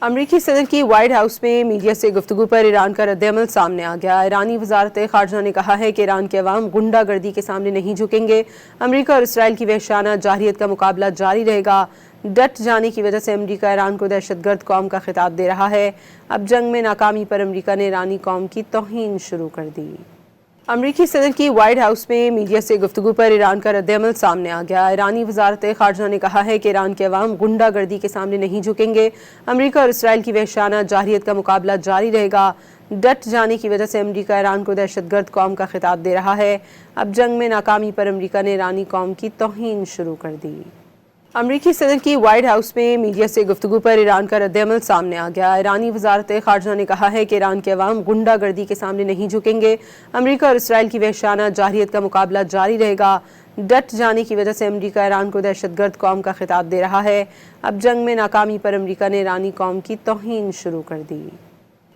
امریکی صدر کی وائٹ ہاؤس میں میڈیا سے گفتگو پر ایران کا رد عمل سامنے آ گیا۔ ایرانی وزارت خارجہ نے کہا ہے کہ ایران کے عوام غنڈہ گردی کے سامنے نہیں جھکیں گے۔ امریکہ اور اسرائیل کی وحشیانہ جارحیت کا مقابلہ جاری رہے گا۔ ڈٹ جانے کی وجہ سے امریکہ ایران کو دہشت گرد قوم کا خطاب دے رہا ہے۔ اب جنگ میں ناکامی پر امریکہ نے ایرانی قوم کی توہین شروع کر دی۔ امریکی صدر کی وائٹ ہاؤس میں میڈیا سے گفتگو پر ایران کا رد عمل سامنے آ گیا۔ ایرانی وزارت خارجہ نے کہا ہے کہ ایران کے عوام غنڈہ گردی کے سامنے نہیں جھکیں گے۔ امریکہ اور اسرائیل کی وحشیانہ جارحیت کا مقابلہ جاری رہے گا۔ ڈٹ جانے کی وجہ سے امریکہ ایران کو دہشت گرد قوم کا خطاب دے رہا ہے۔ اب جنگ میں ناکامی پر امریکہ نے ایرانی قوم کی توہین شروع کر دی۔ امریکی صدر کی وائٹ ہاؤس میں میڈیا سے گفتگو پر ایران کا رد عمل سامنے آ گیا۔ ایرانی وزارت خارجہ نے کہا ہے کہ ایران کے عوام غنڈہ گردی کے سامنے نہیں جھکیں گے۔ امریکہ اور اسرائیل کی وحشیانہ جارحیت کا مقابلہ جاری رہے گا۔ ڈٹ جانے کی وجہ سے امریکہ ایران کو دہشت گرد قوم کا خطاب دے رہا ہے۔ اب جنگ میں ناکامی پر امریکہ نے ایرانی قوم کی توہین شروع کر دی۔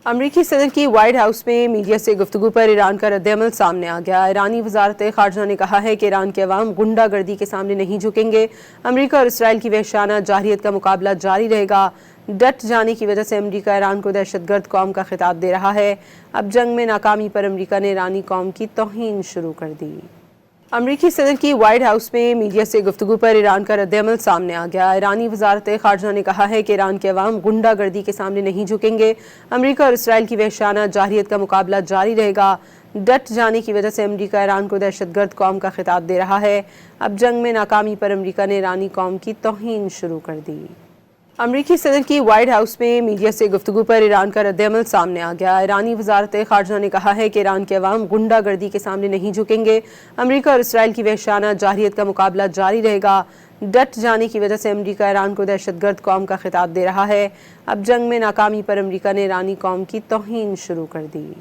امریکی صدر کی وائٹ ہاؤس میں میڈیا سے گفتگو پر ایران کا رد عمل سامنے آ گیا۔ ایرانی وزارت خارجہ نے کہا ہے کہ ایران کے عوام غنڈہ گردی کے سامنے نہیں جھکیں گے۔ امریکہ اور اسرائیل کی وحشیانہ جارحیت کا مقابلہ جاری رہے گا۔ ڈٹ جانے کی وجہ سے امریکہ ایران کو دہشت گرد قوم کا خطاب دے رہا ہے۔ اب جنگ میں ناکامی پر امریکہ نے ایرانی قوم کی توہین شروع کر دی۔ امریکی صدر کی وائٹ ہاؤس میں میڈیا سے گفتگو پر ایران کا رد عمل سامنے آ گیا۔ ایرانی وزارت خارجہ نے کہا ہے کہ ایران کے عوام غنڈہ گردی کے سامنے نہیں جھکیں گے۔ امریکہ اور اسرائیل کی وحشیانہ جارحیت کا مقابلہ جاری رہے گا۔ ڈٹ جانے کی وجہ سے امریکہ ایران کو دہشت گرد قوم کا خطاب دے رہا ہے۔ اب جنگ میں ناکامی پر امریکہ نے ایرانی قوم کی توہین شروع کر دی۔ امریکی صدر کی وائٹ ہاؤس میں میڈیا سے گفتگو پر ایران کا رد عمل سامنے آ گیا۔ ایرانی وزارت خارجہ نے کہا ہے کہ ایران کے عوام غنڈہ گردی کے سامنے نہیں جھکیں گے۔ امریکہ اور اسرائیل کی وحشیانہ جارحیت کا مقابلہ جاری رہے گا۔ ڈٹ جانے کی وجہ سے امریکہ ایران کو دہشت گرد قوم کا خطاب دے رہا ہے۔ اب جنگ میں ناکامی پر امریکہ نے ایرانی قوم کی توہین شروع کر دی۔